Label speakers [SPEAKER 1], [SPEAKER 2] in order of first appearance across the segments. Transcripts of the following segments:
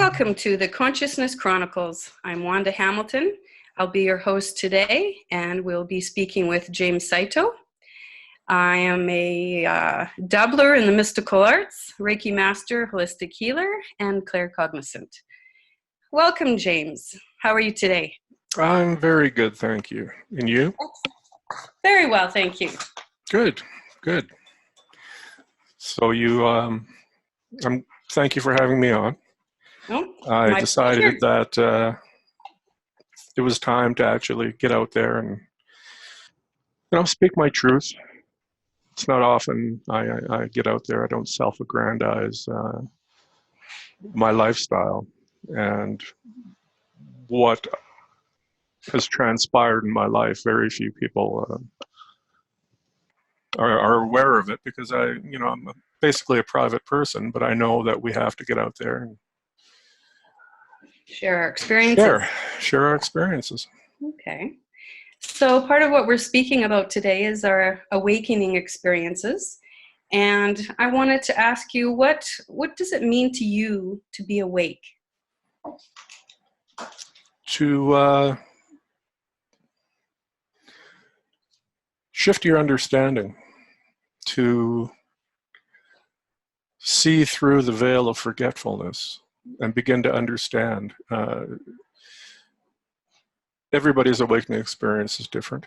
[SPEAKER 1] Welcome to the Consciousness Chronicles. I'm Wanda Hamilton. I'll be your host today, and we'll be speaking with James Saito. I am a dabbler in the mystical arts, Reiki master, holistic healer, and claircognizant. Welcome, James. How are you today?
[SPEAKER 2] I'm very good, thank you. And you?
[SPEAKER 1] Very well, thank you.
[SPEAKER 2] Good, good. So thank you for having me on.
[SPEAKER 1] Oh,
[SPEAKER 2] I
[SPEAKER 1] my
[SPEAKER 2] decided
[SPEAKER 1] pleasure.
[SPEAKER 2] that it was time to actually get out there and, speak my truth. It's not often I get out there. I don't self-aggrandize my lifestyle and what has transpired in my life. Very few people are aware of it because I'm basically a private person, but I know that we have to get out there and
[SPEAKER 1] Share our experiences.
[SPEAKER 2] Share our experiences.
[SPEAKER 1] Okay. So part of what we're speaking about today is our awakening experiences. And I wanted to ask you, what does it mean to you to be awake?
[SPEAKER 2] To shift your understanding, to see through the veil of forgetfulness and begin to understand. Everybody's awakening experience is different.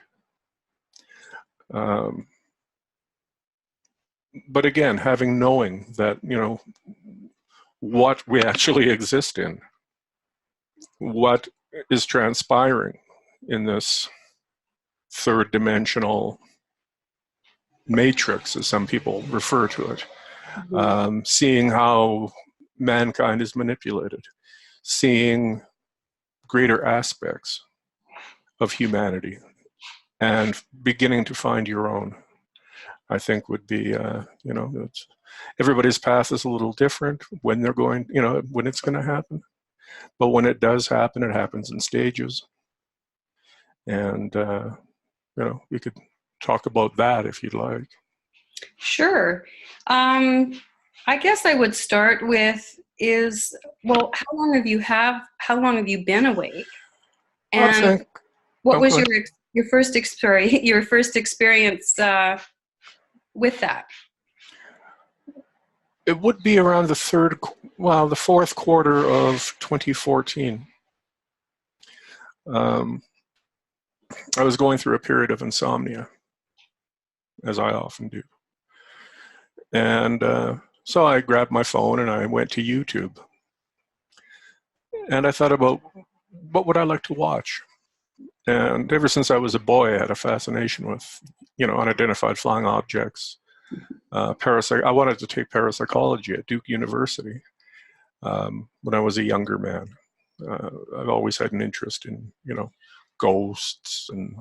[SPEAKER 2] But again, knowing that, what we actually exist in, what is transpiring in this third dimensional matrix, as some people refer to it, seeing how mankind is manipulated, seeing greater aspects of humanity, and beginning to find your own, I think would be, everybody's path is a little different when they're going, when it's going to happen. But when it does happen, it happens in stages. And, we could talk about that if you'd like.
[SPEAKER 1] Sure. I guess I would start with how long have you been awake? And what was your first experience with that?
[SPEAKER 2] It would be around the fourth quarter of 2014. I was going through a period of insomnia, as I often do. And so I grabbed my phone and I went to YouTube. And I thought about, what would I like to watch? And ever since I was a boy, I had a fascination with, unidentified flying objects. I wanted to take parapsychology at Duke University when I was a younger man. I've always had an interest in, ghosts and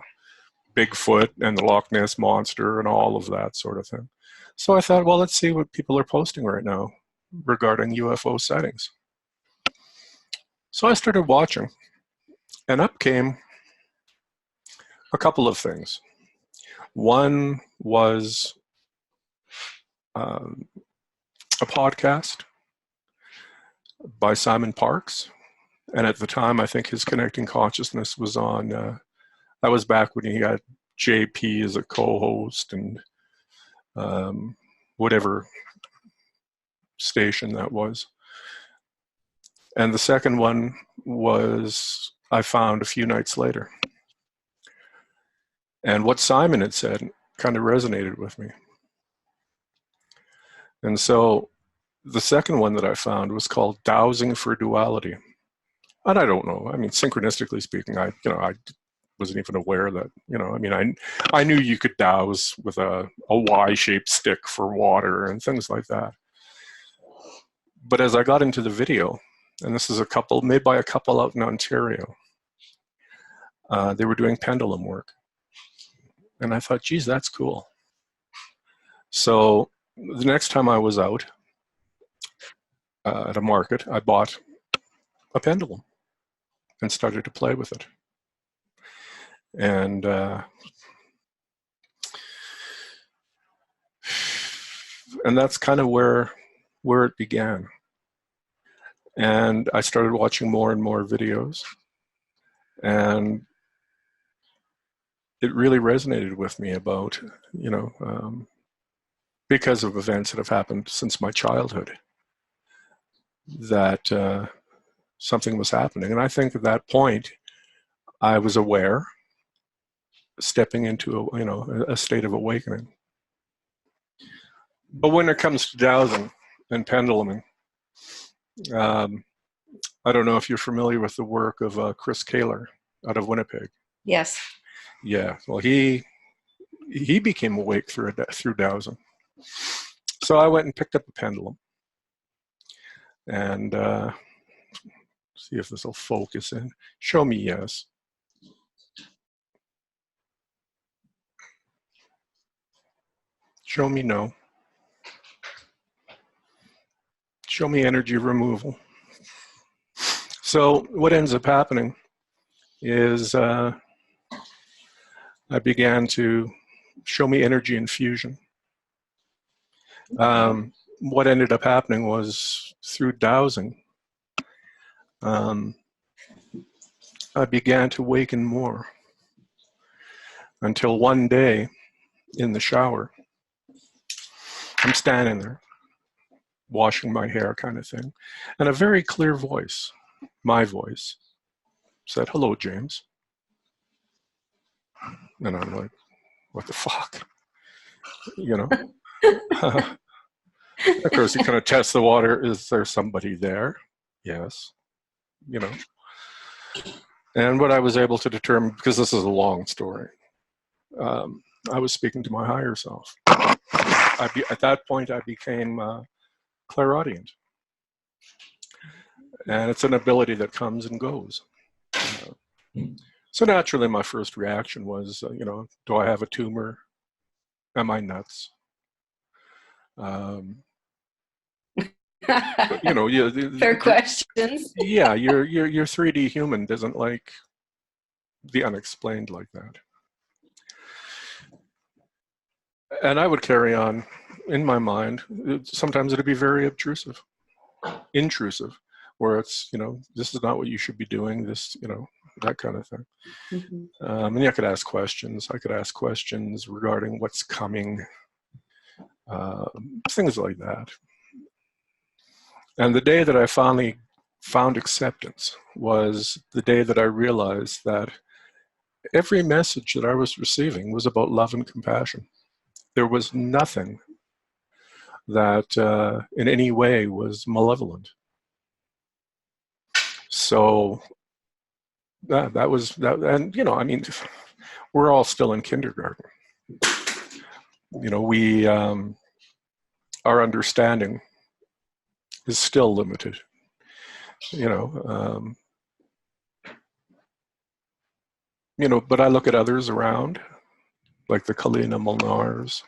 [SPEAKER 2] Bigfoot and the Loch Ness Monster and all of that sort of thing. So I thought, well, let's see what people are posting right now regarding UFO sightings. So I started watching, and up came a couple of things. One was a podcast by Simon Parkes. And at the time, I think his Connecting Consciousness was on, that was back when he had JP as a co-host and whatever station that was. And the second one was I found a few nights later. And what Simon had said kind of resonated with me. And so the second one that I found was called Dowsing for Duality. And I don't know, synchronistically speaking, I wasn't even aware that, I knew you could douse with a Y-shaped stick for water and things like that. But as I got into the video, and this is made by a couple out in Ontario, they were doing pendulum work. And I thought, geez, that's cool. So the next time I was out at a market, I bought a pendulum and started to play with it. And that's kind of where it began. And I started watching more and more videos, and it really resonated with me about, because of events that have happened since my childhood, that something was happening. And I think at that point, I was aware, stepping into a state of awakening. But when it comes to dowsing and penduluming, I don't know if you're familiar with the work of Chris Kaler out of Winnipeg.
[SPEAKER 1] Yes.
[SPEAKER 2] Yeah, well, he became awake through dowsing. So I went and picked up a pendulum, and see if this will focus in. Show me yes. Show me no. Show me energy removal. So what ends up happening is I began to show me energy infusion. What ended up happening was through dowsing, I began to waken more, until one day in the shower, I'm standing there washing my hair kind of thing, and a very clear voice, my voice, said, "Hello, James." And I'm like, what the fuck? Of course, you kind of test the water. Is there somebody there? Yes. And what I was able to determine, because this is a long story, I was speaking to my higher self. At that point, I became clairaudient. And it's an ability that comes and goes. So naturally, my first reaction was, do I have a tumor? Am I nuts?
[SPEAKER 1] Fair questions.
[SPEAKER 2] Yeah, your 3D human doesn't like the unexplained like that. And I would carry on in my mind. Sometimes it'd be very intrusive, where it's, this is not what you should be doing, this, that kind of thing. Mm-hmm. And I could ask questions. I could ask questions regarding what's coming, things like that. And the day that I finally found acceptance was the day that I realized that every message that I was receiving was about love and compassion. There was nothing that in any way was malevolent. So that was that. And, we're all still in kindergarten. We, our understanding is still limited, but I look at others around, like the Kalina Molnars,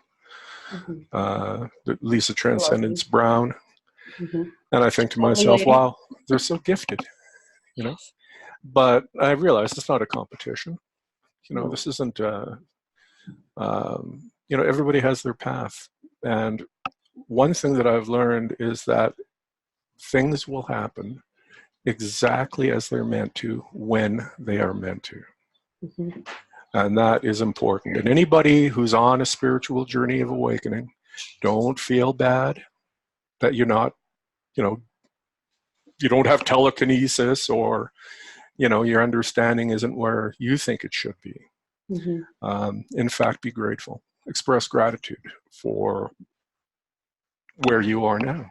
[SPEAKER 2] the Lisa Transcendence Brown, and I think to myself, wow, they're so gifted, but I realize it's not a competition. This isn't, everybody has their path. And one thing that I've learned is that things will happen exactly as they're meant to, when they are meant to. Mm-hmm. And that is important. And anybody who's on a spiritual journey of awakening, don't feel bad that you're not, you don't have telekinesis, or, your understanding isn't where you think it should be. Mm-hmm. In fact, be grateful. Express gratitude for where you are now.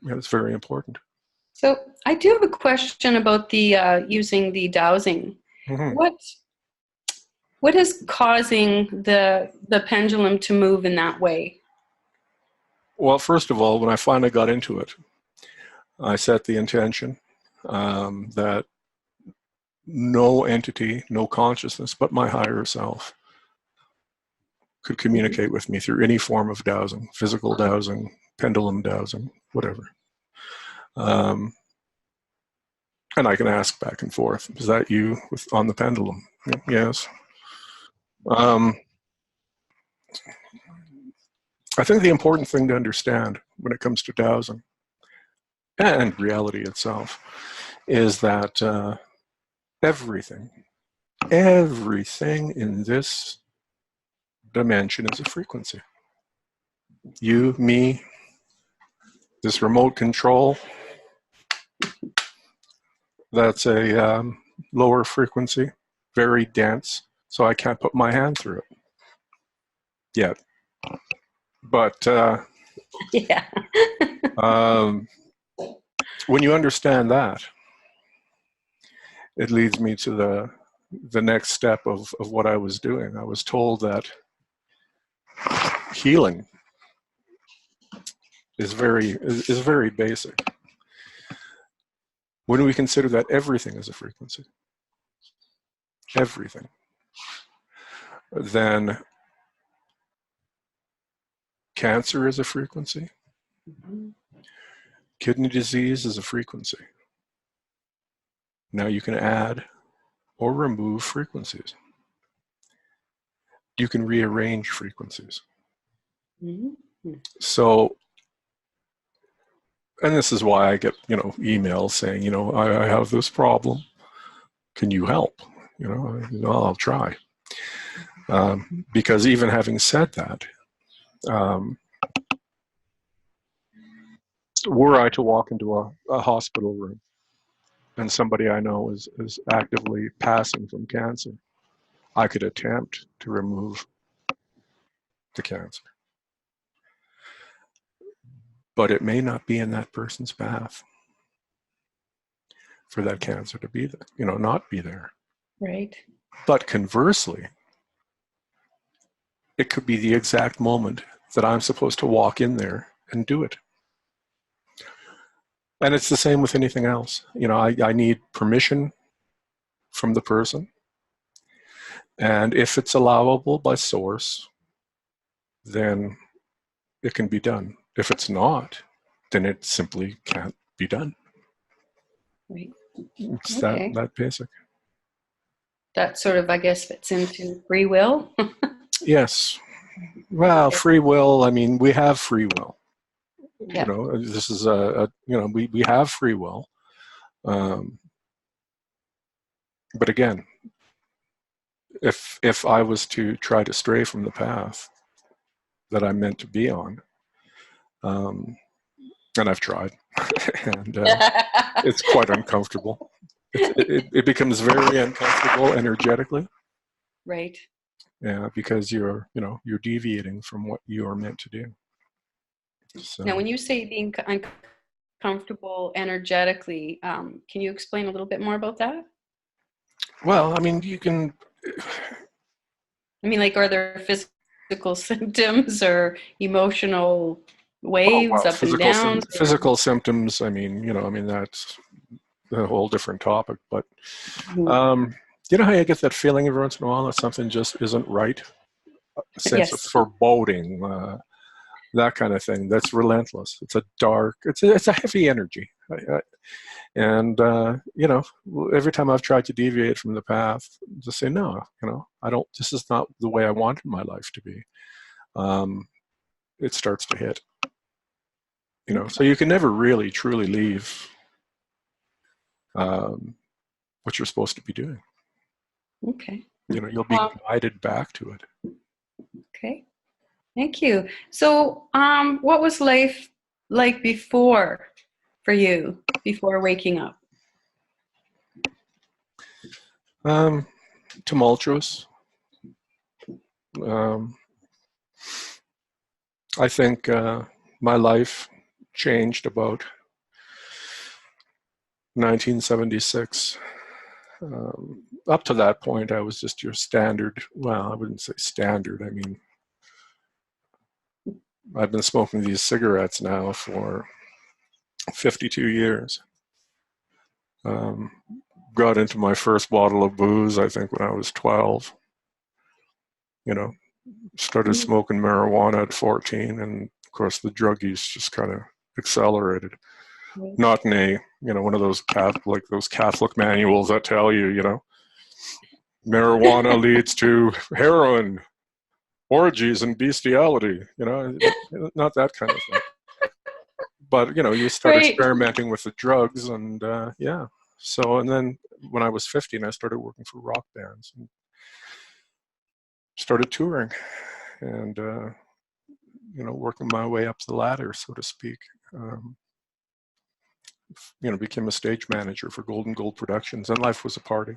[SPEAKER 2] It's very important.
[SPEAKER 1] So I do have a question about the using the dowsing. Mm-hmm. What is causing the pendulum to move in that way?
[SPEAKER 2] Well, first of all, when I finally got into it, I set the intention that no entity, no consciousness, but my higher self could communicate with me through any form of dowsing, physical dowsing, pendulum dowsing, whatever. And I can ask back and forth, is that you on the pendulum? Yes. I think the important thing to understand when it comes to dowsing and reality itself, is that everything in this dimension is a frequency. You, me, this remote control, that's a lower frequency, very dense, so I can't put my hand through it yet. But
[SPEAKER 1] Yeah.
[SPEAKER 2] when you understand that, it leads me to the next step of what I was doing. I was told that healing is very basic. When we consider that everything is a frequency, everything, then cancer is a frequency, kidney disease is a frequency. Now you can add or remove frequencies. You can rearrange frequencies. So, and this is why I get, emails saying, I have this problem. Can you help? I'll try. Because even having said that, were I to walk into a hospital room and somebody I know is actively passing from cancer, I could attempt to remove the cancer. But it may not be in that person's path for that cancer to be there, not be there.
[SPEAKER 1] Right.
[SPEAKER 2] But conversely, it could be the exact moment that I'm supposed to walk in there and do it. And it's the same with anything else. I need permission from the person. And if it's allowable by source, then it can be done. If it's not, then it simply can't be done.
[SPEAKER 1] Right.
[SPEAKER 2] It's
[SPEAKER 1] Okay.
[SPEAKER 2] that basic.
[SPEAKER 1] That sort of, I guess, fits into free will.
[SPEAKER 2] Yes. Well, free will, we have free will.
[SPEAKER 1] Yeah.
[SPEAKER 2] This is we have free will. But again, if I was to try to stray from the path that I'm meant to be on, and I've tried, and it's quite uncomfortable. It becomes very uncomfortable energetically.
[SPEAKER 1] Right.
[SPEAKER 2] Yeah, because you're deviating from what you are meant to do. So,
[SPEAKER 1] now, when you say being uncomfortable energetically, can you explain a little bit more about that?
[SPEAKER 2] well, you can.
[SPEAKER 1] Are there physical symptoms or emotional waves, up and downs?
[SPEAKER 2] Physical symptoms. That's a whole different topic. But you know how you get that feeling every once in a while that something just isn't right? A sense of foreboding, that kind of thing. That's relentless. It's a dark. It's a heavy energy. And every time I've tried to deviate from the path, just say no. I don't. This is not the way I wanted my life to be. It starts to hit. So you can never really truly leave what you're supposed to be doing.
[SPEAKER 1] Okay.
[SPEAKER 2] You'll be guided back to it.
[SPEAKER 1] Okay. Thank you. So, what was life like before for you, before waking up?
[SPEAKER 2] Tumultuous. I think my life changed about 1976. Up to that point, I was just your standard. Well, I wouldn't say standard. I've been smoking these cigarettes now for 52 years. Got into my first bottle of booze, I think, when I was 12. Started smoking marijuana at 14, and of course the drug use just kind of accelerated. Not in a, one of those Catholic manuals that tell you, marijuana leads to heroin, orgies, and bestiality. Not that kind of thing. But, you start
[SPEAKER 1] Right.
[SPEAKER 2] experimenting with the drugs and, yeah. So, and then when I was 15, I started working for rock bands and started touring and, working my way up the ladder, so to speak. Became a stage manager for Golden Gold Productions, and life was a party.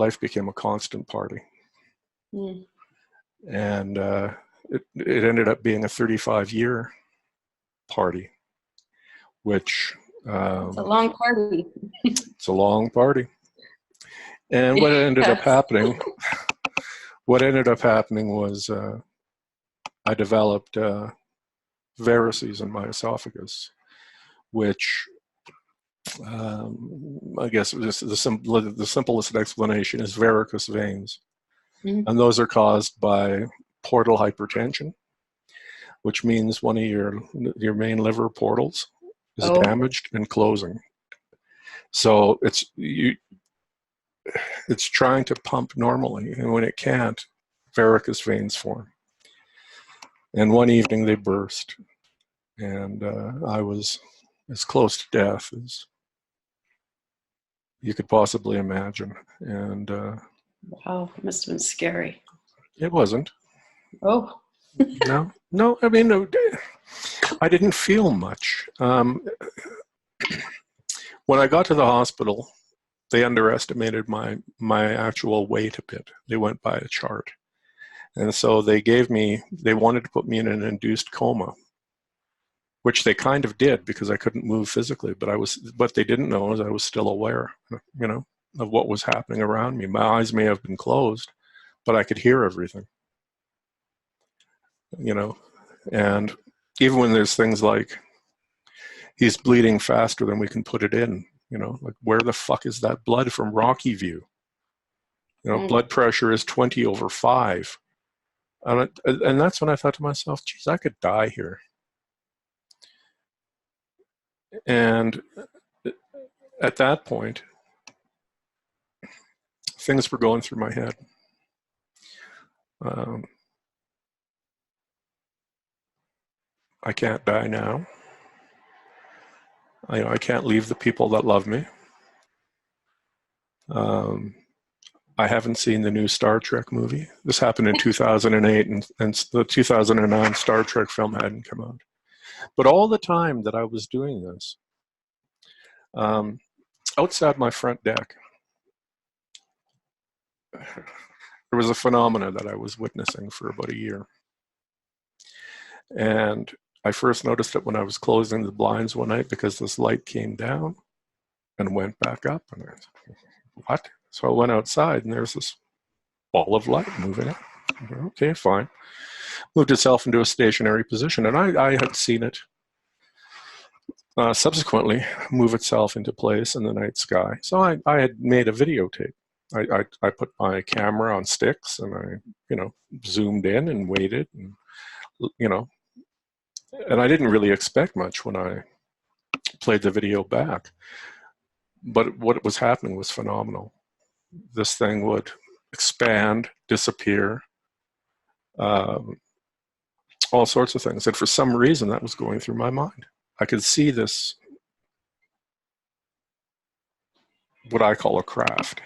[SPEAKER 2] Life became a constant party.
[SPEAKER 1] Mm.
[SPEAKER 2] And it ended up being a 35-year party, which
[SPEAKER 1] It's a long party.
[SPEAKER 2] it's a long party. And what ended up happening was I developed varices in my esophagus, which I guess the simplest explanation is varicose veins.
[SPEAKER 1] Mm.
[SPEAKER 2] And those are caused by portal hypertension, which means one of your main liver portals is damaged and closing. So it's trying to pump normally, and when it can't, varicose veins form. And one evening they burst, and I was as close to death as you could possibly imagine. And
[SPEAKER 1] Wow, it must have been scary.
[SPEAKER 2] it wasn't.
[SPEAKER 1] Oh.
[SPEAKER 2] No. I mean, no, I didn't feel much. When I got to the hospital, they underestimated my actual weight a bit. They went by a chart. And so they wanted to put me in an induced coma, which they kind of did because I couldn't move physically. But what they didn't know is I was still aware, of what was happening around me. My eyes may have been closed, but I could hear everything, and even when there's things like, he's bleeding faster than we can put it in, like, where the fuck is that blood from Rocky View? Blood pressure is 20/5. And that's when I thought to myself, geez, I could die here. And at that point, things were going through my head. I can't die now. I can't leave the people that love me. I haven't seen the new Star Trek movie. This happened in 2008, and the 2009 Star Trek film hadn't come out. But all the time that I was doing this, outside my front deck, there was a phenomena that I was witnessing for about a year. And I first noticed it when I was closing the blinds one night, because this light came down and went back up. And I said, what? So I went outside, and there's this ball of light moving up. Okay, fine. Moved itself into a stationary position. And I had seen it subsequently move itself into place in the night sky. So I had made a videotape. I put my camera on sticks, and I, zoomed in and waited, and, and I didn't really expect much when I played the video back. But what was happening was phenomenal. This thing would expand, disappear, all sorts of things. And for some reason, that was going through my mind. I could see this, what I call a craft.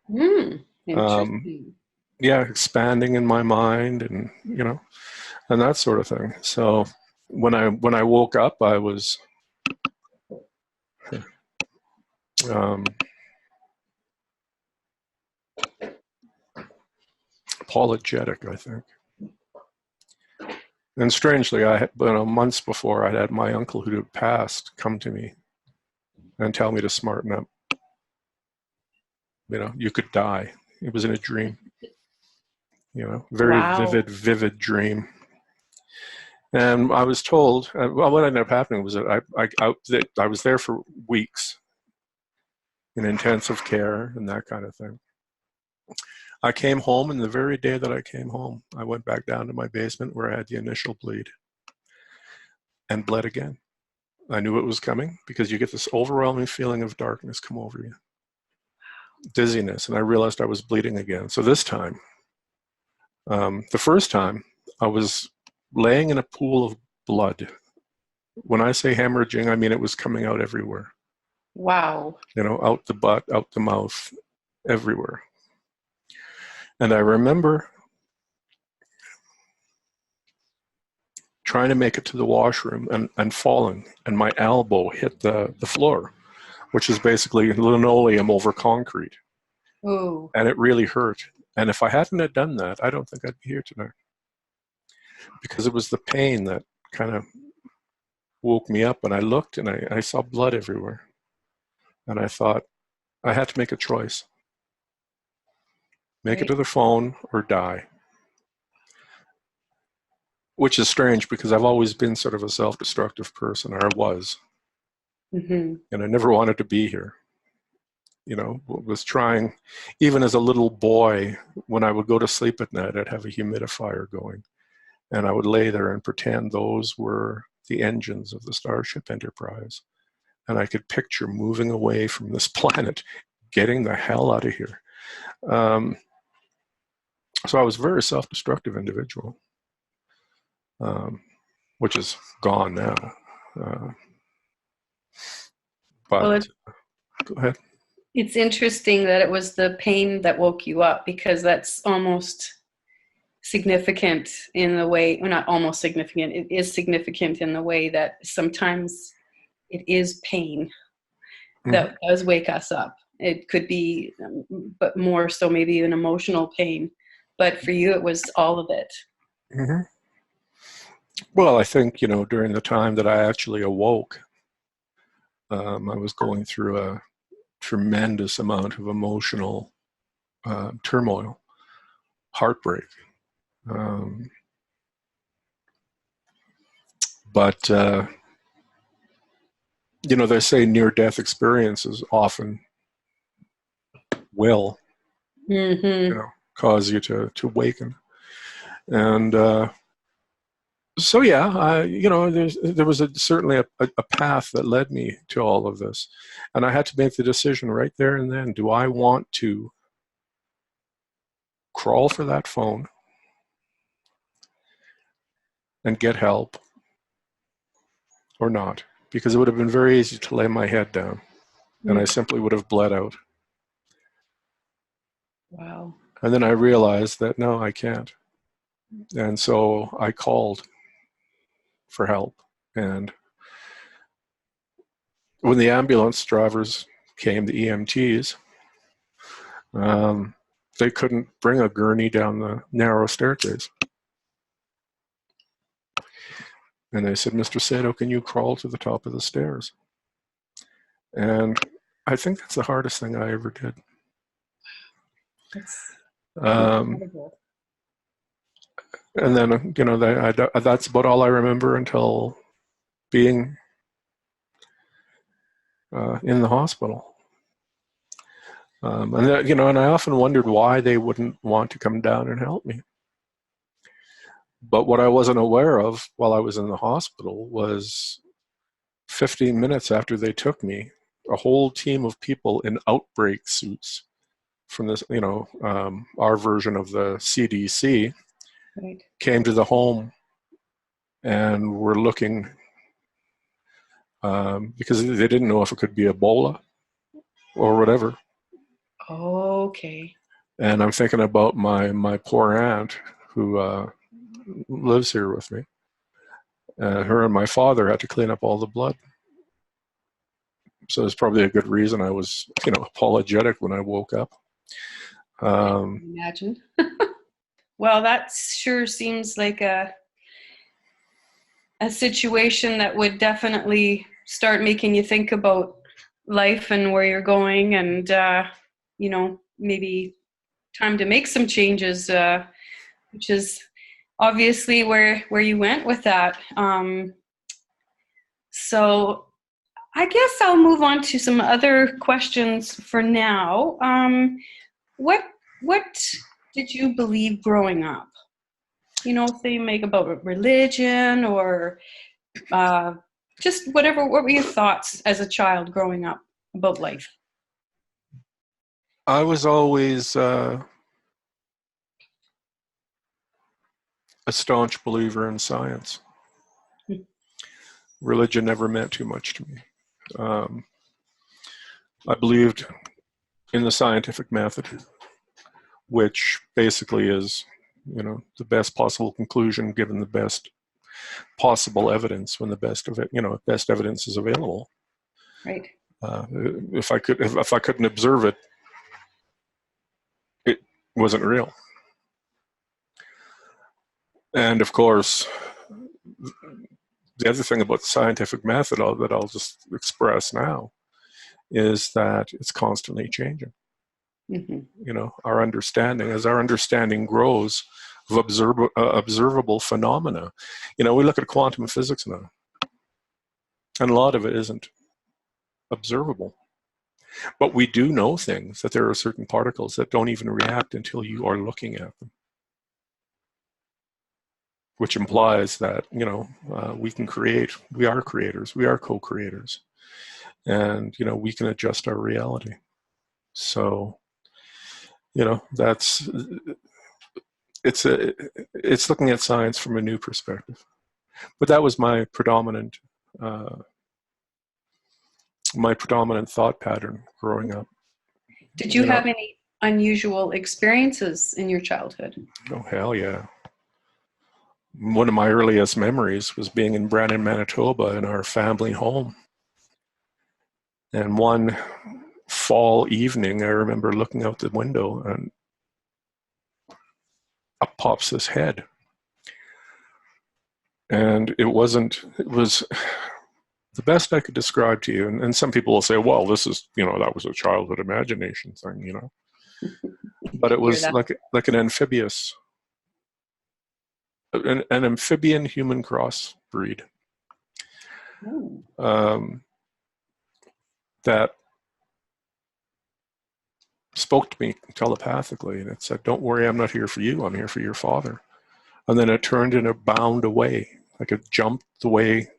[SPEAKER 1] Interesting.
[SPEAKER 2] Yeah, expanding in my mind, and and that sort of thing. So when I woke up, I was apologetic, I think. And strangely, months before, I had my uncle who had passed come to me and tell me to smarten up. You could die. It was in a dream. Very vivid dream. And I was told, what ended up happening was that I was there for weeks in intensive care and that kind of thing. I came home, and the very day that I came home, I went back down to my basement where I had the initial bleed and bled again. I knew it was coming, because you get this overwhelming feeling of darkness come over you, dizziness, and I realized I was bleeding again. So this time, the first time, I was laying in a pool of blood. When I say hemorrhaging, I mean it was coming out everywhere.
[SPEAKER 1] Wow.
[SPEAKER 2] Out the butt, out the mouth, everywhere. And I remember trying to make it to the washroom and falling, and my elbow hit the floor, which is basically linoleum over concrete.
[SPEAKER 1] Ooh.
[SPEAKER 2] And it really hurt. And if I hadn't have done that, I don't think I'd be here tonight. Because it was the pain that kind of woke me up, and I looked and I saw blood everywhere. And I thought, I had to make a choice. Make it to the phone or die. Which is strange because I've always been sort of a self-destructive person, or I was.
[SPEAKER 1] Mm-hmm.
[SPEAKER 2] And I never wanted to be here. Was trying, even as a little boy, when I would go to sleep at night, I'd have a humidifier going. And I would lay there and pretend those were the engines of the Starship Enterprise. And I could picture moving away from this planet, getting the hell out of here. So I was a very self-destructive individual, which is gone now. But go ahead.
[SPEAKER 1] It's interesting that it was the pain that woke you up, because that's almost significant in the way, well, not almost significant, it is significant in the way that sometimes it is pain that does wake us up. It could be, but more so maybe an emotional pain. But for you, it was all of it.
[SPEAKER 2] Mm-hmm. Well, I think, during the time that I actually awoke, I was going through a tremendous amount of emotional turmoil, heartbreak. But they say near-death experiences often will, cause you to awaken. And so, yeah, there was certainly a path that led me to all of this. And I had to make the decision right there and then, do I want to crawl for that phone and get help or not? Because it would have been very easy to lay my head down, and I simply would have bled out.
[SPEAKER 1] Wow.
[SPEAKER 2] And then I realized that, no, I can't. And so I called for help. And when the ambulance drivers came, the EMTs, they couldn't bring a gurney down the narrow staircase. And they said, Mr. Saito, can you crawl to the top of the stairs? And I think that's the hardest thing I ever did.
[SPEAKER 1] Incredible.
[SPEAKER 2] And then, that's about all I remember until being in the hospital. And I often wondered why they wouldn't want to come down and help me. But what I wasn't aware of while I was in the hospital was 15 minutes after they took me, a whole team of people in outbreak suits from this, our version of the CDC, came to the home and were looking, because they didn't know if it could be Ebola or whatever.
[SPEAKER 1] Okay.
[SPEAKER 2] And I'm thinking about my poor aunt who lives here with me. Her and my father had to clean up all the blood. So it's probably a good reason I was, apologetic when I woke up.
[SPEAKER 1] Imagine. Well, that sure seems like a situation that would definitely start making you think about life and where you're going, and maybe time to make some changes, which is obviously where you went with that. So I guess I'll move on to some other questions for now. What did you believe growing up? Say make about religion or just whatever. What were your thoughts as a child growing up about life?
[SPEAKER 2] I was always a staunch believer in science. Religion never meant too much to me. I believed in the scientific method, which basically is, the best possible conclusion given the best possible evidence when the best of it, best evidence is available.
[SPEAKER 1] Right.
[SPEAKER 2] If I couldn't observe it, it wasn't real. And of course, the other thing about the scientific method that I'll just express now is that it's constantly changing. Mm-hmm. Our understanding, as our understanding grows of observable phenomena, we look at quantum physics now, and a lot of it isn't observable. But we do know things, that there are certain particles that don't even react until you are looking at them, which implies that, we can create, we are creators, we are co-creators, and, we can adjust our reality. So, it's looking at science from a new perspective. But that was my predominant thought pattern growing up.
[SPEAKER 1] Did you have any unusual experiences in your childhood?
[SPEAKER 2] Oh, hell yeah. One of my earliest memories was being in Brandon, Manitoba in our family home. And one fall evening, I remember looking out the window and up pops this head. And it was the best I could describe to you. And some people will say, well, this is, that was a childhood imagination thing, But it was like an amphibious, an amphibian human crossbreed. That spoke to me telepathically, and it said, don't worry, I'm not here for you, I'm here for your father. And then it turned and it bounded away, like it jumped the way.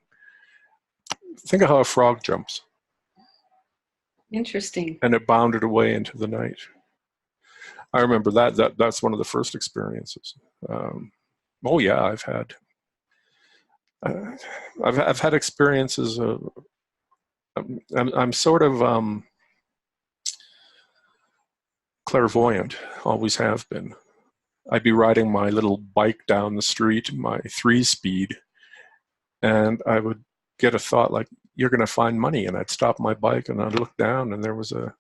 [SPEAKER 2] Think of how a frog jumps.
[SPEAKER 1] Interesting.
[SPEAKER 2] And it bounded away into the night. I remember that's one of the first experiences. Oh yeah, I've had experiences of, I'm sort of clairvoyant, always have been. I'd be riding my little bike down the street, my 3-speed, and I would get a thought like, you're going to find money. And I'd stop my bike and I'd look down and there was a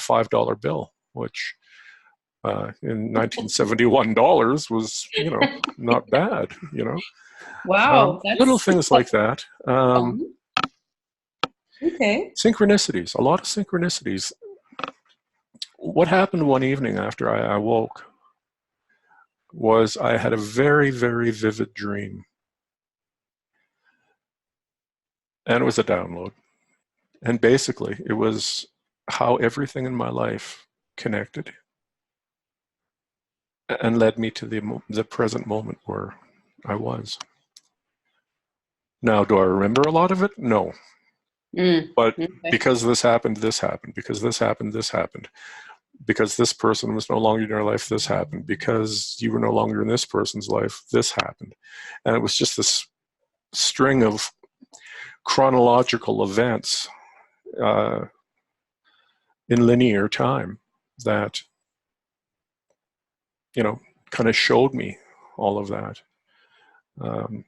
[SPEAKER 2] $5 bill, which in 1971 dollars was, not bad,
[SPEAKER 1] Wow.
[SPEAKER 2] Little things like that.
[SPEAKER 1] Okay.
[SPEAKER 2] Synchronicities, a lot of synchronicities. What happened one evening after I woke was I had a very, very vivid dream. And it was a download. And basically, it was how everything in my life connected and led me to the present moment where I was. Now, do I remember a lot of it? No. But okay. Because this happened, this happened. Because this happened, this happened. Because this person was no longer in your life, this happened. Because you were no longer in this person's life, this happened. And it was just this string of chronological events in linear time that, kind of showed me all of that. And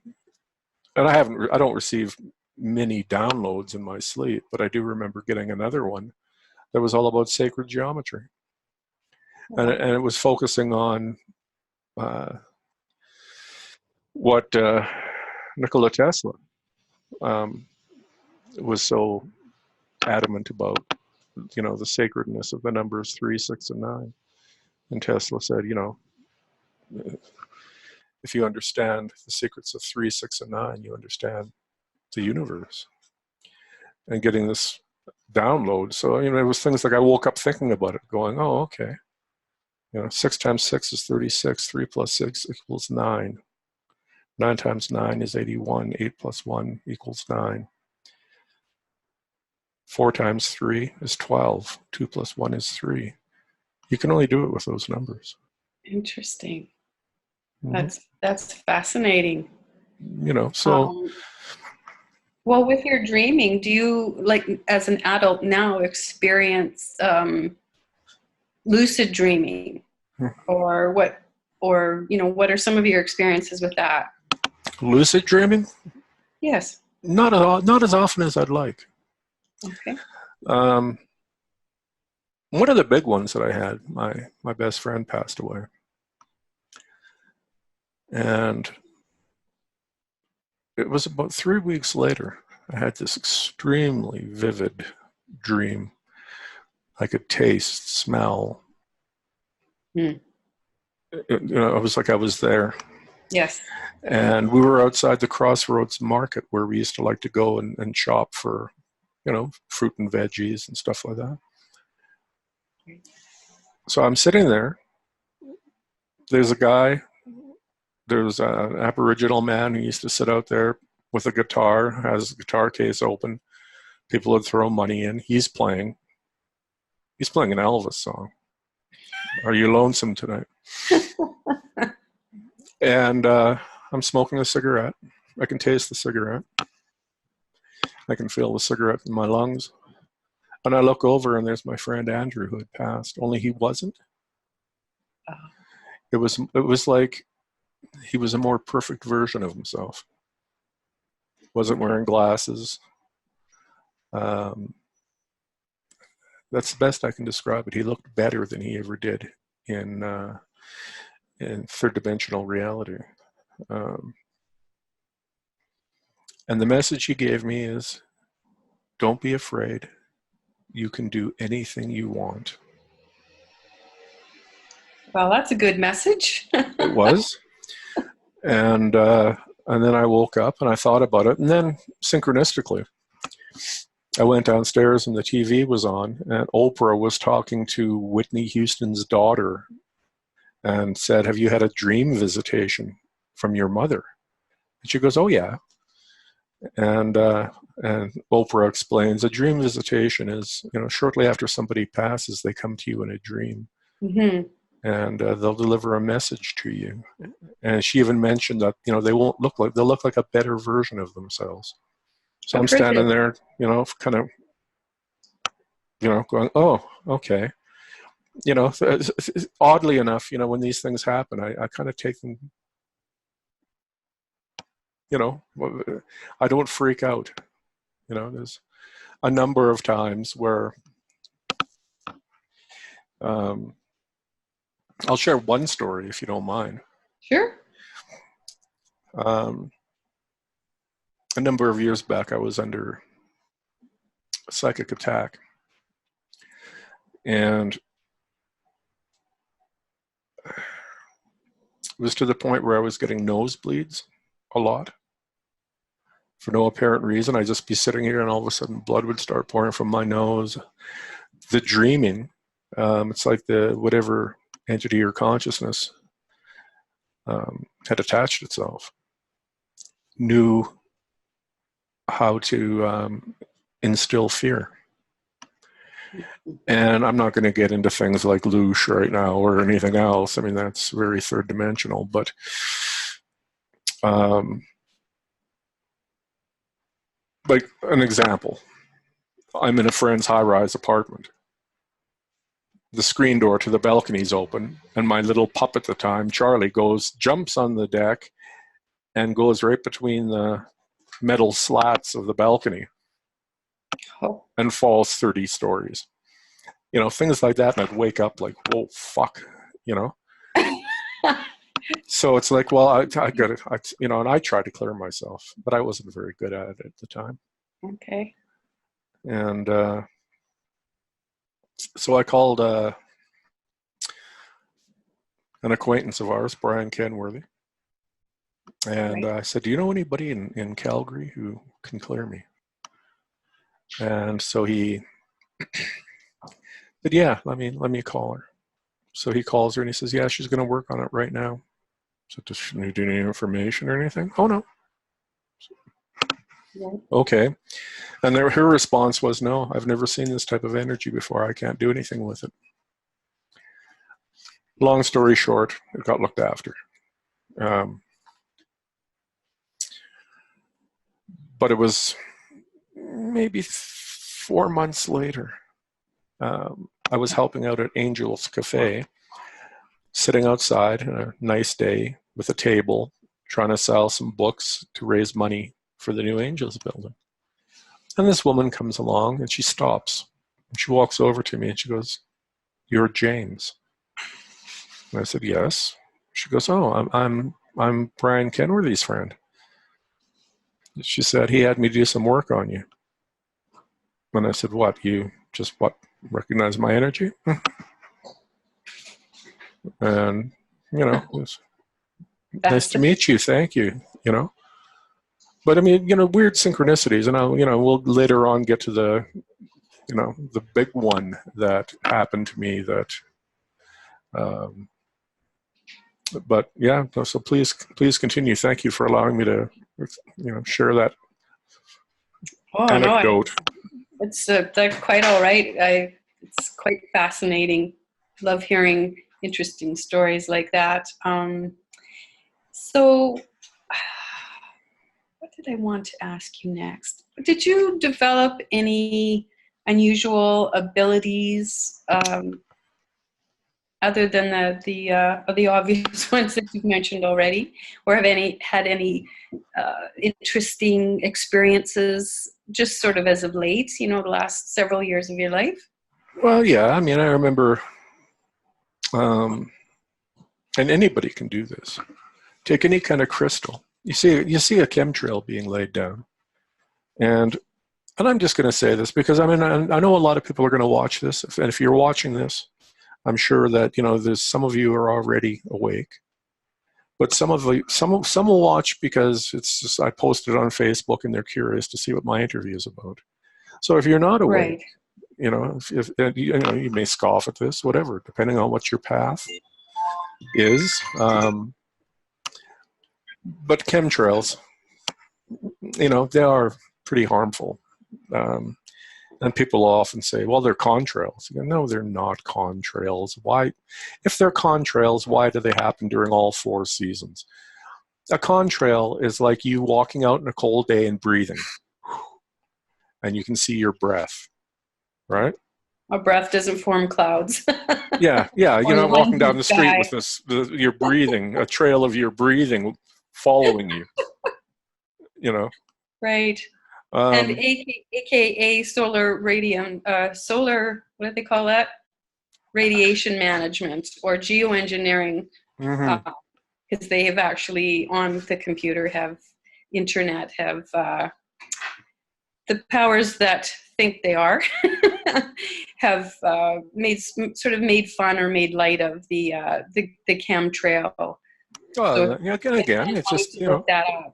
[SPEAKER 2] I don't receive many downloads in my sleep, but I do remember getting another one that was all about sacred geometry. And it was focusing on what Nikola Tesla was so adamant about, the sacredness of the numbers 3, 6, and 9. And Tesla said, if you understand the secrets of 3, 6, and 9, you understand the universe. And getting this download. So, it was things like I woke up thinking about it, going, oh, okay. 6 times 6 is 36. 3 plus 6 equals 9. 9 times 9 is 81. 8 plus 1 equals 9. 4 times 3 is 12. 2 plus 1 is 3. You can only do it with those numbers.
[SPEAKER 1] Interesting.
[SPEAKER 2] Mhm.
[SPEAKER 1] That's fascinating.
[SPEAKER 2] You know, so
[SPEAKER 1] Um, well, with your dreaming, do you, like, as an adult now, experience lucid dreaming, or what, or what are some of your experiences with that?
[SPEAKER 2] lucid dreaming,
[SPEAKER 1] Yes.
[SPEAKER 2] not at all, not as often as I'd like.
[SPEAKER 1] Okay.
[SPEAKER 2] Um, one of the big ones that I had, my best friend passed away, and it was about 3 weeks later. I had this extremely vivid dream. I could taste, smell.
[SPEAKER 1] Hmm.
[SPEAKER 2] It was like I was there.
[SPEAKER 1] Yes.
[SPEAKER 2] And we were outside the Crossroads Market where we used to like to go and shop for, fruit and veggies and stuff like that. So I'm sitting there. There's a guy, there's an Aboriginal man who used to sit out there with a guitar, has a guitar case open. People would throw money in. He's playing an Elvis song. Are you lonesome tonight? And I'm smoking a cigarette. I can taste the cigarette. I can feel the cigarette in my lungs. And I look over and there's my friend Andrew who had passed, only he wasn't.
[SPEAKER 1] Oh.
[SPEAKER 2] It was like he was a more perfect version of himself. Wasn't wearing glasses. Um, that's the best I can describe it. He looked better than he ever did in third dimensional reality. Um, and the message he gave me is, don't be afraid. You can do anything you want.
[SPEAKER 1] Well, that's a good message.
[SPEAKER 2] It was. And then I woke up and I thought about it. And then synchronistically, I went downstairs and the TV was on, and Oprah was talking to Whitney Houston's daughter and said, have you had a dream visitation from your mother? And she goes, oh, yeah. And Oprah explains a dream visitation is, shortly after somebody passes, they come to you in a dream.
[SPEAKER 1] Mm-hmm.
[SPEAKER 2] And they'll deliver a message to you. And she even mentioned that, they'll look like a better version of themselves. So I'm
[SPEAKER 1] I've heard
[SPEAKER 2] standing
[SPEAKER 1] this.
[SPEAKER 2] there, kind of, going, oh, okay. Oddly enough, when these things happen, I kind of take them, I don't freak out. There's a number of times where um, I'll share one story if you don't mind.
[SPEAKER 1] Sure.
[SPEAKER 2] Um, a number of years back, I was under a psychic attack. And it was to the point where I was getting nosebleeds a lot for no apparent reason. I'd just be sitting here and all of a sudden blood would start pouring from my nose. The dreaming, it's like whatever entity or consciousness had attached itself, knew how to instill fear. And I'm not going to get into things like loosh right now or anything else. I mean, that's very third dimensional. But like an example, I'm in a friend's high-rise apartment. The screen door to the balcony is open, and my little pup at the time, Charlie, jumps on the deck and goes right between the metal slats of the balcony and falls 30 stories. Things like that, and I'd wake up like, whoa, fuck, So it's like, well, I got it, and I tried to clear myself, but I wasn't very good at it at the time.
[SPEAKER 1] Okay.
[SPEAKER 2] And so I called an acquaintance of ours, Brian Kenworthy, and I said, do you know anybody in Calgary who can clear me? And so he said, yeah, let me call her. So he calls her and he says, yeah, she's going to work on it right now. So does she need any information or anything? Oh, no.
[SPEAKER 1] Yeah.
[SPEAKER 2] Okay. And her response was, no, I've never seen this type of energy before. I can't do anything with it. Long story short, it got looked after. But it was maybe 4 months later. I was helping out at Angel's Cafe, sitting outside on a nice day with a table, trying to sell some books to raise money for the new Angels building. And this woman comes along and she stops. She walks over to me and she goes, "You're James." And I said, "Yes." She goes, "Oh, I'm Brian Kenworthy's friend." She said, "He had me do some work on you." And I said, "What? You just recognize my energy?" And, it was nice to meet you. Thank you, But I mean, weird synchronicities. And we'll later on get to the big one that happened to me that, but yeah, so please continue. Thank you for allowing me to, share that anecdote.
[SPEAKER 1] No, that's quite all right. It's quite fascinating. Love hearing interesting stories like that. So what did I want to ask you next? Did you develop any unusual abilities other than the obvious ones that you've mentioned already, or have had any interesting experiences just sort of as of late, the last several years of your life?
[SPEAKER 2] Well, yeah, I mean, I remember, and anybody can do this. Take any kind of crystal. You see a chemtrail being laid down, and I'm just going to say this because I know a lot of people are going to watch this, and if you're watching this, I'm sure that there's some of you are already awake, but some will watch because it's just I posted it on Facebook and they're curious to see what my interview is about. So if you're not awake,
[SPEAKER 1] right.
[SPEAKER 2] if you may scoff at this, whatever, depending on what your path is. But chemtrails, they are pretty harmful. And people often say, well, they're contrails. No, they're not contrails. Why? If they're contrails, why do they happen during all 4 seasons? A contrail is like you walking out in a cold day and breathing, and you can see your breath, right?
[SPEAKER 1] Our breath doesn't form clouds.
[SPEAKER 2] Yeah. You're not walking down the street with your breathing, a trail of your breathing following you,
[SPEAKER 1] Right. And AKA solar radium, what do they call that? Radiation management or geoengineering, because they have actually on the computer have internet, have the powers that think they are have made fun or made light of the chemtrail.
[SPEAKER 2] Well, again, it's just,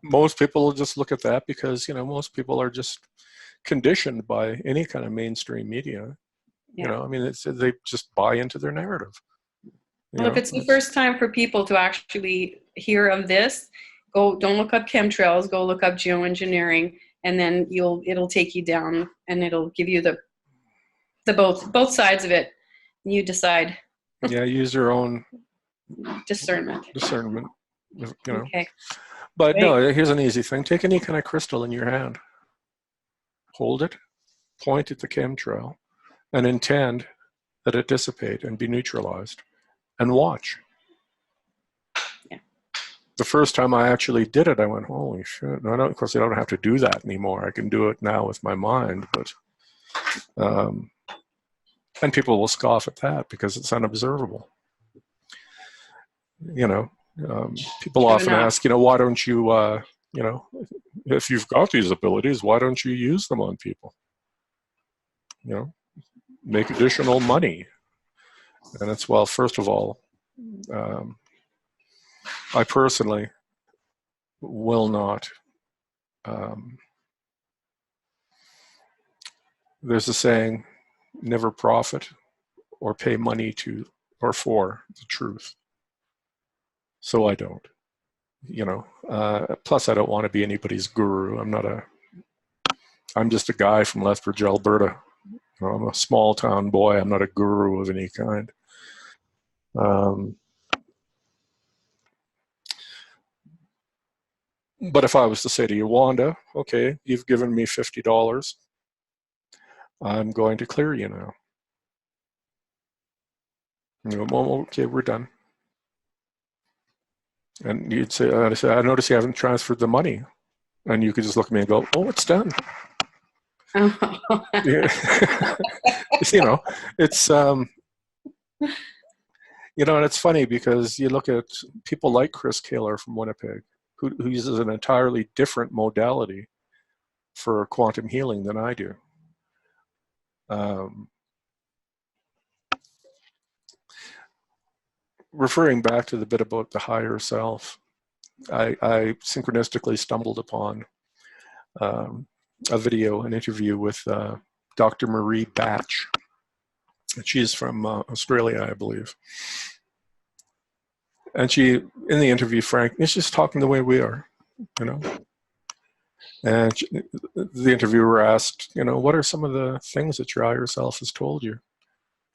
[SPEAKER 2] most people will just look at that because, most people are just conditioned by any kind of mainstream media.
[SPEAKER 1] Yeah.
[SPEAKER 2] They just buy into their narrative.
[SPEAKER 1] Well, if it's the first time for people to actually hear of this, don't look up chemtrails, go look up geoengineering, and then it'll take you down and it'll give you the both sides of it. You decide.
[SPEAKER 2] Yeah, use your own
[SPEAKER 1] discernment.
[SPEAKER 2] Okay. But no, here's an easy thing. Take any kind of crystal in your hand. Hold it, point at the chemtrail, and intend that it dissipate and be neutralized, and watch.
[SPEAKER 1] Yeah.
[SPEAKER 2] The first time I actually did it, I went, holy shit. Now, of course, I don't have to do that anymore. I can do it now with my mind, but and people will scoff at that because it's unobservable. People often ask, why don't you, if you've got these abilities, why don't you use them on people? Make additional money. And it's, well, first of all, I personally will not. There's a saying, never profit or pay money to or for the truth. So I don't. Plus I don't want to be anybody's guru. I'm just a guy from Lethbridge, Alberta. I'm a small town boy. I'm not a guru of any kind. But if I was to say to you, Wanda, okay, you've given me $50. I'm going to clear you now. You go, well, okay, we're done. And you'd say, I'd say, I notice you haven't transferred the money. And you could just look at me and go, oh, it's done. Yeah. You know, it's, you know, and it's funny because you look at people like Chris Kaler from Winnipeg, who uses an entirely different modality for quantum healing than I do. Referring back to the bit about the higher self, I synchronistically stumbled upon a video, an interview with Dr. Marie Batch. She's from Australia, I believe. And she, in the interview, Frank, is just talking the way we are, you know. And the interviewer asked, you know, what are some of the things that your higher self has told you?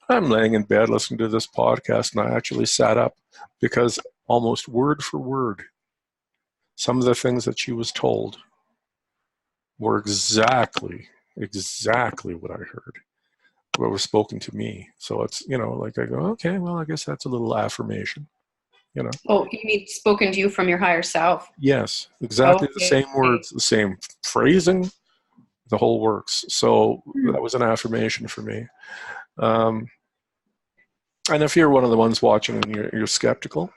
[SPEAKER 2] I'm laying in bed listening to this podcast, and I actually sat up because almost word for word, some of the things that she was told were exactly what I heard, what was spoken to me. So it's, you know, like I go, okay, well, I guess that's a little affirmation, you know.
[SPEAKER 1] Oh, you mean spoken to you from your higher self?
[SPEAKER 2] Yes, exactly. Okay. The same words, the same phrasing, the whole works. So that was an affirmation for me. And if you're one of the ones watching and you're skeptical,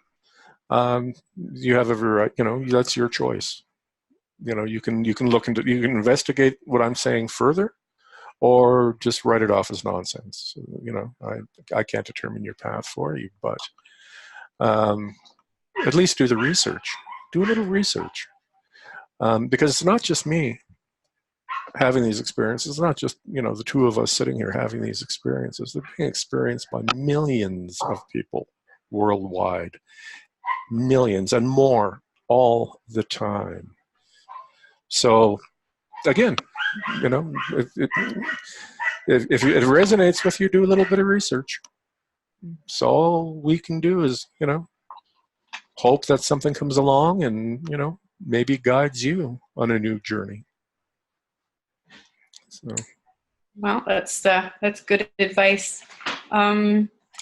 [SPEAKER 2] you have every right, you know, that's your choice. You know, you can look into, you can investigate what I'm saying further, or just write it off as nonsense. You know, I can't determine your path for you, but at least do the research. Do a little research. Because it's not just me having these experiences. It's not just, you know, the two of us sitting here having these experiences. They're being experienced by millions of people worldwide. Millions and more all the time. So, again, you know, if it resonates with you, do a little bit of research. So all we can do is, you know, hope that something comes along and, you know, maybe guides you on a new journey. So.
[SPEAKER 1] Well, that's good advice.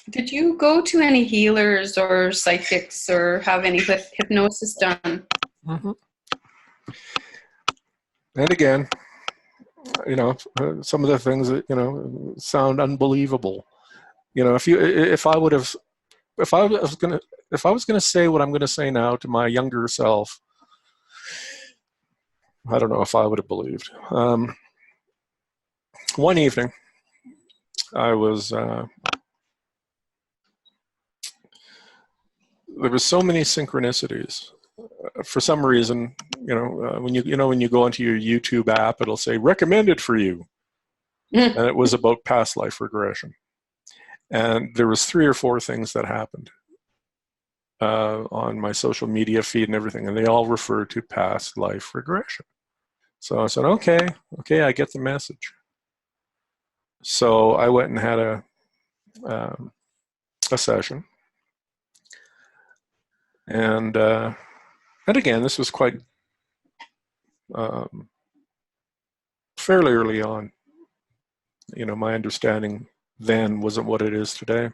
[SPEAKER 1] Did you go to any healers or psychics or have any hypnosis done?
[SPEAKER 2] Mm-hmm. And again, you know, some of the things that, you know, sound unbelievable. You know, if I was gonna say what I'm gonna say now to my younger self, I don't know if I would have believed. One evening, I was there was so many synchronicities. For some reason, you know, when you go into your YouTube app, it'll say recommended for you, and it was about past life regression. And there was 3 or 4 things that happened on my social media feed and everything, and they all referred to past life regression. So I said, okay, I get the message. So I went and had a session, and again, this was quite fairly early on. You know, my understanding then wasn't what it is today.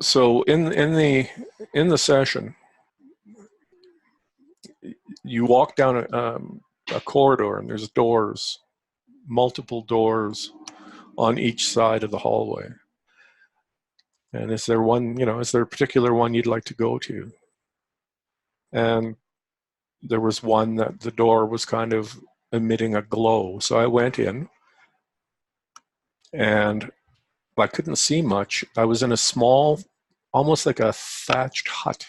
[SPEAKER 2] So in the session, you walk down a corridor, and there's doors, multiple doors on each side of the hallway. And is there one, you know, is there a particular one you'd like to go to? And there was one that the door was kind of emitting a glow. So I went in, and I couldn't see much. I was in a small, almost like a thatched hut.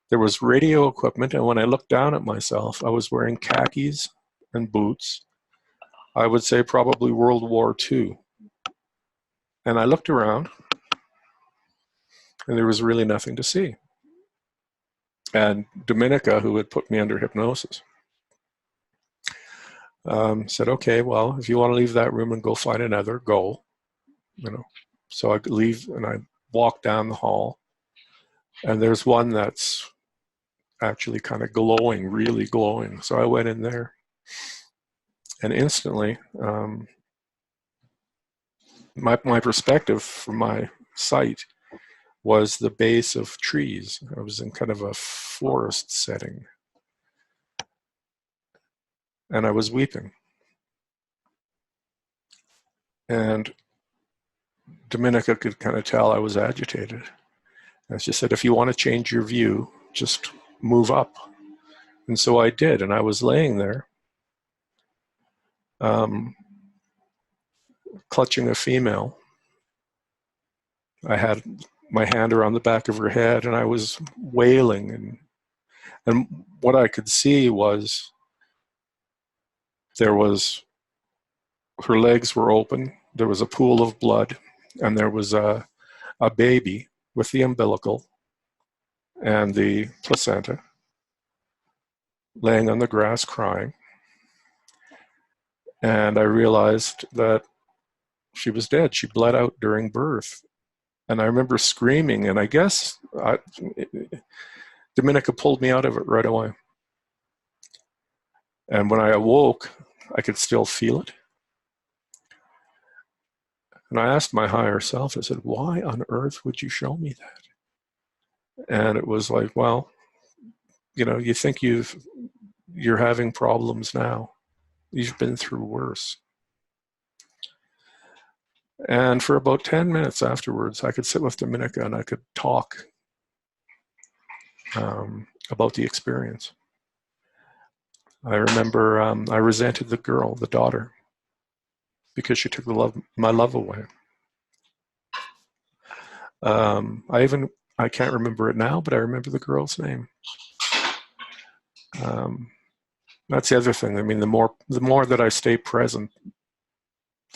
[SPEAKER 2] There was radio equipment, and when I looked down at myself, I was wearing khakis and boots. I would say probably World War II. And I looked around, and there was really nothing to see. And Dominica, who had put me under hypnosis, said, okay, well, if you want to leave that room and go find another, go. You know. So I leave, and I walk down the hall And there's one that's actually kind of glowing, really glowing. So I went in there, and instantly, my perspective from my sight was the base of trees. I was in kind of a forest setting, and I was weeping. And Dominica could kind of tell I was agitated. And she said, if you want to change your view, just move up. And so I did, and I was laying there, clutching a female. I had my hand around the back of her head, and I was wailing. And what I could see was her legs were open, there was a pool of blood, and there was a baby with the umbilical and the placenta laying on the grass crying. And I realized that she was dead. She bled out during birth. And I remember screaming, and I guess Dominica pulled me out of it right away. And when I awoke, I could still feel it. And I asked my higher self, I said, why on earth would you show me that? And it was like, well, you think you're having problems now. You've been through worse. And for about 10 minutes afterwards, I could sit with Dominica and I could talk about the experience. I remember I resented the girl, the daughter, because she took my love away. I can't remember it now, but I remember the girl's name. That's the other thing. I mean, the more that I stay present,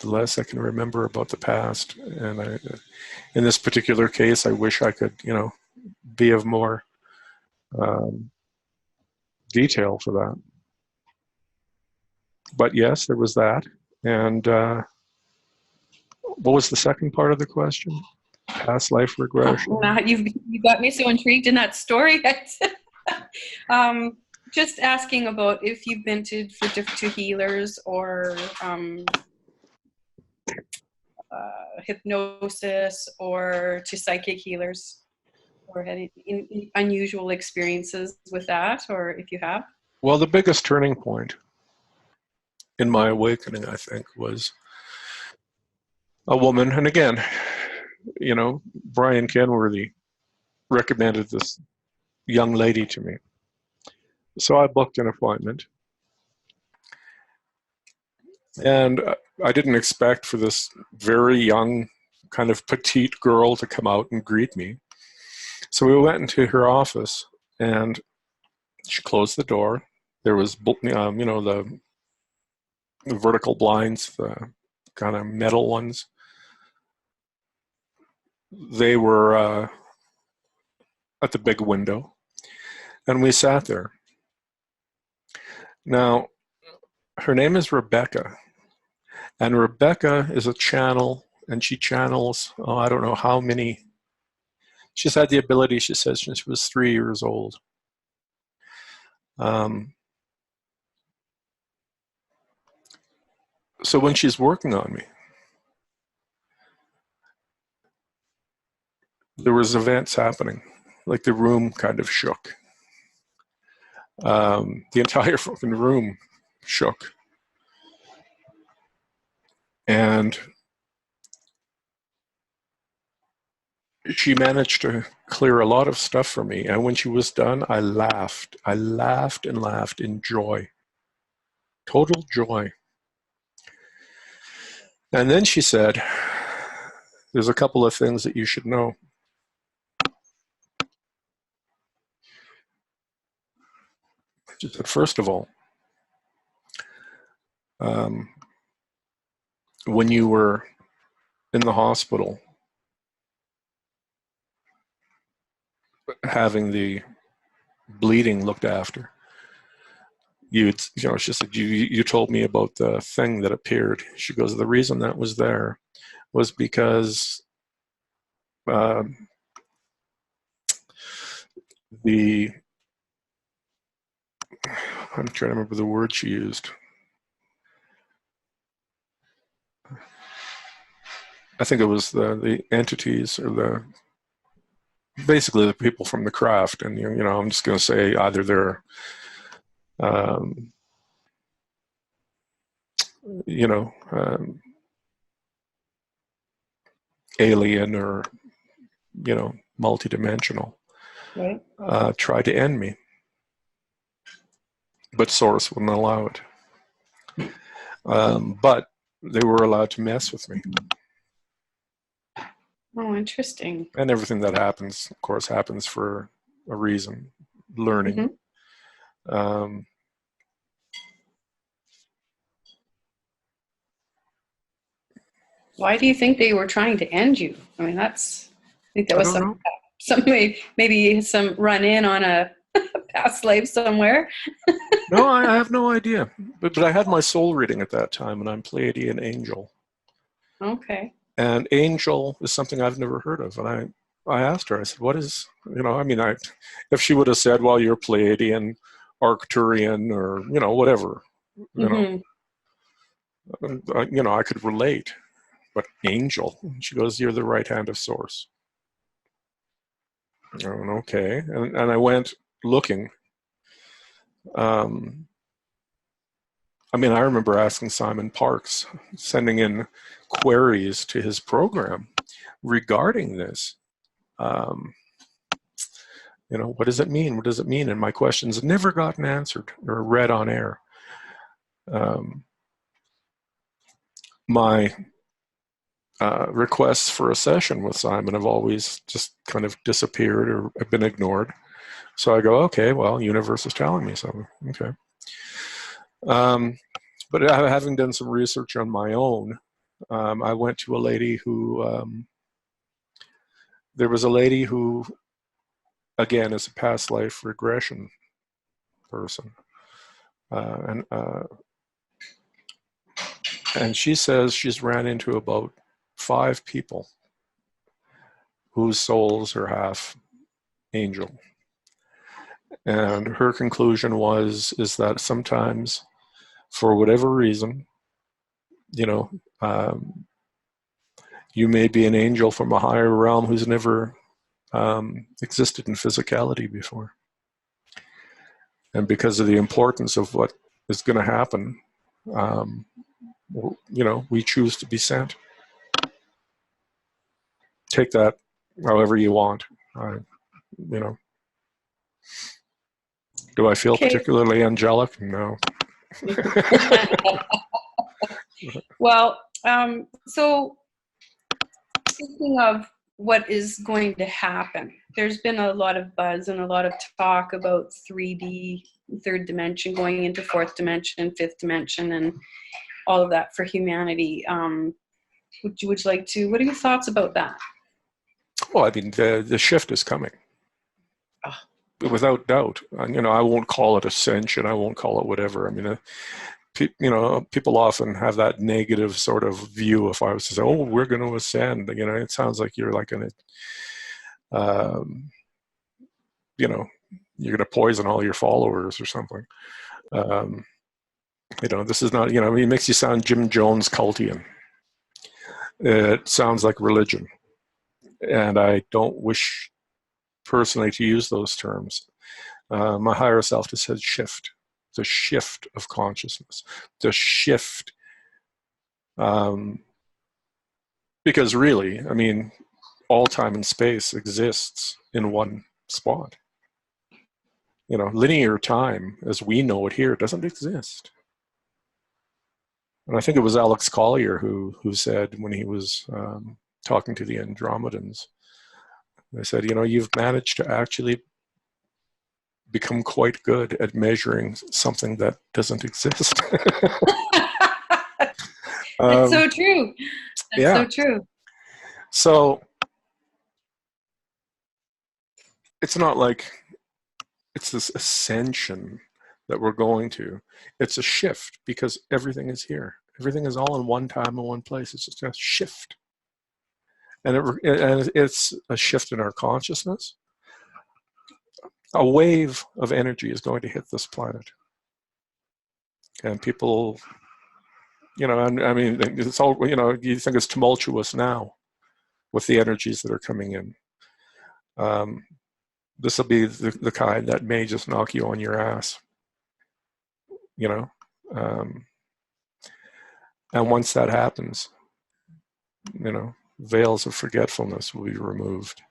[SPEAKER 2] the less I can remember about the past. And in this particular case, I wish I could, be of more detail for that. But yes, there was that. And what was the second part of the question? Past life regression.
[SPEAKER 1] You got me so intrigued in that story. Just asking about if you've been to healers or hypnosis or to psychic healers, or had any unusual experiences with that, or if you have.
[SPEAKER 2] Well, the biggest turning point in my awakening, I think, was a woman, and again, Brian Kenworthy recommended this young lady to me. So I booked an appointment. And I didn't expect for this very young, kind of petite girl to come out and greet me. So we went into her office, and she closed the door. There was, the vertical blinds, the kind of metal ones. They were at the big window, and we sat there. Now, her name is Rebecca, and Rebecca is a channel, and she channels, I don't know how many. She's had the ability, she says, since she was 3 years old. So when she's working on me, there was events happening, like the room kind of shook. The entire fucking room shook. And she managed to clear a lot of stuff for me. And when she was done, I laughed. I laughed and laughed in joy. Total joy. And then she said, there's a couple of things that you should know. She said, first of all, when you were in the hospital having the bleeding looked after, she said, you told me about the thing that appeared. She goes, the reason that was there was because the, I'm trying to remember the word she used. I think it was the entities, or basically the people from the craft. And, I'm just going to say either they're, um, alien or, multidimensional,
[SPEAKER 1] Right.
[SPEAKER 2] tried to end me. But Source wouldn't allow it. But they were allowed to mess with me.
[SPEAKER 1] Oh, interesting.
[SPEAKER 2] And everything that happens, of course, happens for a reason. Learning. Mm-hmm.
[SPEAKER 1] Why do you think they were trying to end you? I mean, I think that was some maybe some run in on a past life somewhere.
[SPEAKER 2] No, I have no idea. But I had my soul reading at that time, and I'm Pleiadian Angel.
[SPEAKER 1] Okay.
[SPEAKER 2] And Angel is something I've never heard of. And I asked her, I said, what is, if she would have said, well, you're Pleiadian, Arcturian, or, whatever, I could relate. But Angel, she goes, you're the right hand of Source. Oh, okay. And I went looking. I remember asking Simon Parks, sending in queries to his program regarding this. What does it mean? What does it mean? And my questions had never gotten answered or read on air. My requests for a session with Simon have always just kind of disappeared or have been ignored. So I go, okay, well, universe is telling me something. Okay. But having done some research on my own, I went to a lady who, there was a lady who, again, is a past life regression person. And she says she's ran into about 5 people whose souls are half angel. And her conclusion is that sometimes, for whatever reason, you may be an angel from a higher realm who's never existed in physicality before. And because of the importance of what is going to happen, we choose to be sent. Take that however you want. Do I feel particularly angelic? No.
[SPEAKER 1] Well, so speaking of what is going to happen, there's been a lot of buzz and a lot of talk about 3D, third dimension, going into fourth dimension, fifth dimension, and all of that for humanity. Would you like to, what are your thoughts about that?
[SPEAKER 2] Well, the shift is coming. Without doubt. I won't call it ascension. I won't call it whatever. People often have that negative sort of view. If I was to say, oh, we're going to ascend, it sounds like you're like you're going to poison all your followers or something. This is not, it makes you sound Jim Jones cultian. It sounds like religion. And I don't wish personally to use those terms. My higher self just said shift. The shift of consciousness. The shift. Because really, all time and space exists in one spot. Linear time, as we know it here, doesn't exist. And I think it was Alex Collier who said, when he was talking to the Andromedans, they said, you've managed to actually become quite good at measuring something that doesn't exist.
[SPEAKER 1] That's so true. That's so true.
[SPEAKER 2] So it's not like it's this ascension that we're going to. It's a shift because everything is here. Everything is all in one time and one place. It's just a shift. And it's a shift in our consciousness. a wave of energy is going to hit this planet. And people, I mean, it's all, you think it's tumultuous now with the energies that are coming in. This will be the kind that may just knock you on your ass, and once that happens, veils of forgetfulness will be removed.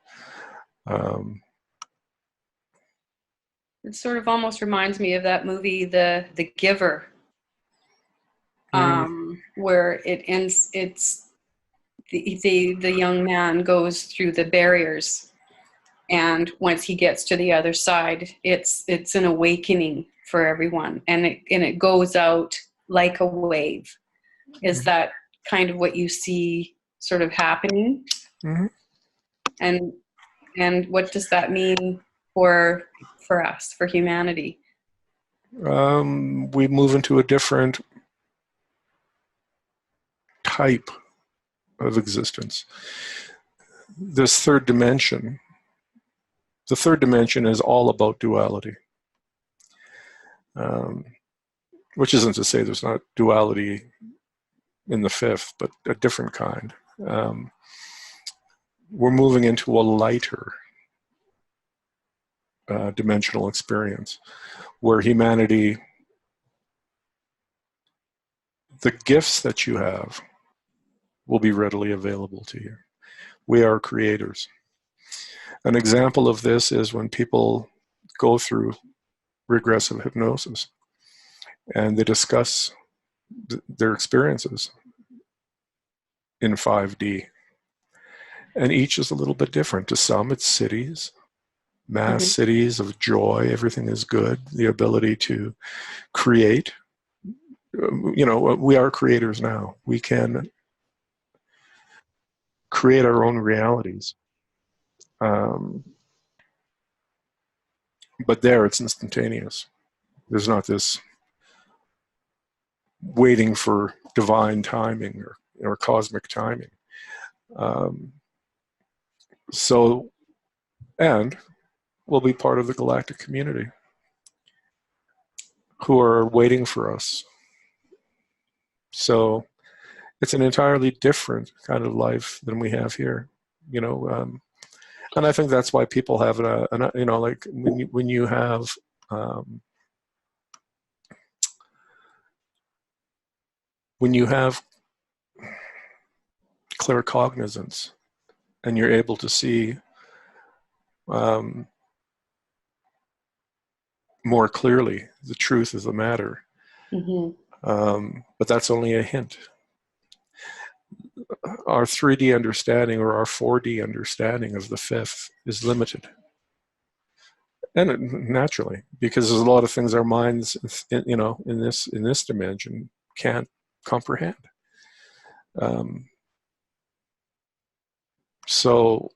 [SPEAKER 1] It sort of almost reminds me of that movie, The Giver, where it ends. It's the young man goes through the barriers, and once he gets to the other side, it's an awakening for everyone, and it goes out like a wave. Is that kind of what you see sort of happening?
[SPEAKER 2] Mm-hmm.
[SPEAKER 1] And what does that mean for us, for humanity?
[SPEAKER 2] We move into a different type of existence. This third dimension, the third dimension is all about duality. Which isn't to say there's not duality in the fifth, but a different kind. We're moving into a lighter dimensional experience where humanity, the gifts that you have will be readily available to you. We are creators. An example of this is when people go through regressive hypnosis and they discuss their experiences in 5D. And each is a little bit different. To some, it's cities, mass cities of joy. Everything is good. The ability to create. We are creators now. We can create our own realities. But there, it's instantaneous. There's not this waiting for divine timing or cosmic timing. And we'll be part of the galactic community who are waiting for us. So it's an entirely different kind of life than we have here, and I think that's why people have like when you have claircognizance and you're able to see more clearly the truth of the matter. But that's only a hint. Our 3D understanding or our 4D understanding of the fifth is limited. And naturally, because there's a lot of things our minds, in this dimension can't comprehend. So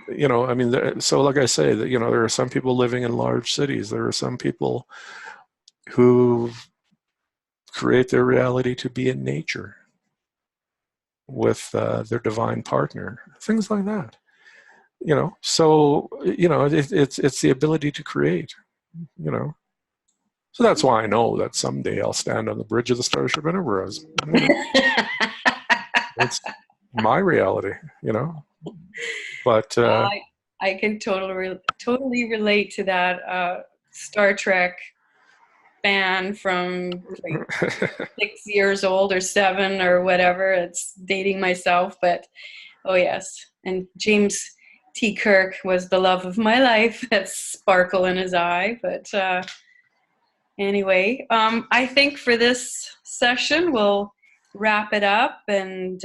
[SPEAKER 2] like I say, that there are some people living in large cities. There are some people who create their reality to be in nature with their divine partner, things like that. So it's the ability to create. So that's why I know that someday I'll stand on the bridge of the Starship Enterprise. It's my reality, But
[SPEAKER 1] I can totally relate to that Star Trek fan from like 6 years old or 7 or whatever. It's dating myself, but oh yes. And James T. Kirk was the love of my life. That sparkle in his eye. But anyway, I think for this session we'll wrap it up, and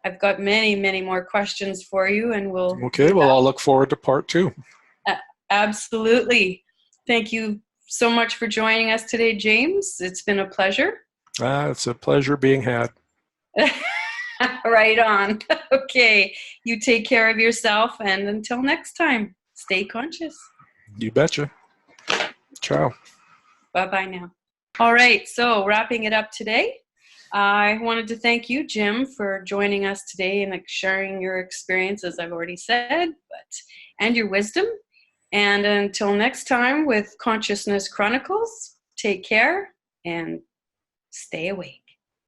[SPEAKER 1] I've got many, many more questions for you, and we'll...
[SPEAKER 2] Okay, well, I'll look forward to part 2.
[SPEAKER 1] Absolutely. Thank you so much for joining us today, James. It's been a pleasure.
[SPEAKER 2] It's a pleasure being had.
[SPEAKER 1] Right on. Okay, you take care of yourself, and until next time, stay conscious.
[SPEAKER 2] You betcha. Ciao.
[SPEAKER 1] Bye-bye now. All right, so wrapping it up today, I wanted to thank you, Jim, for joining us today and sharing your experience, as I've already said, and your wisdom. And until next time with Consciousness Chronicles, take care and stay awake.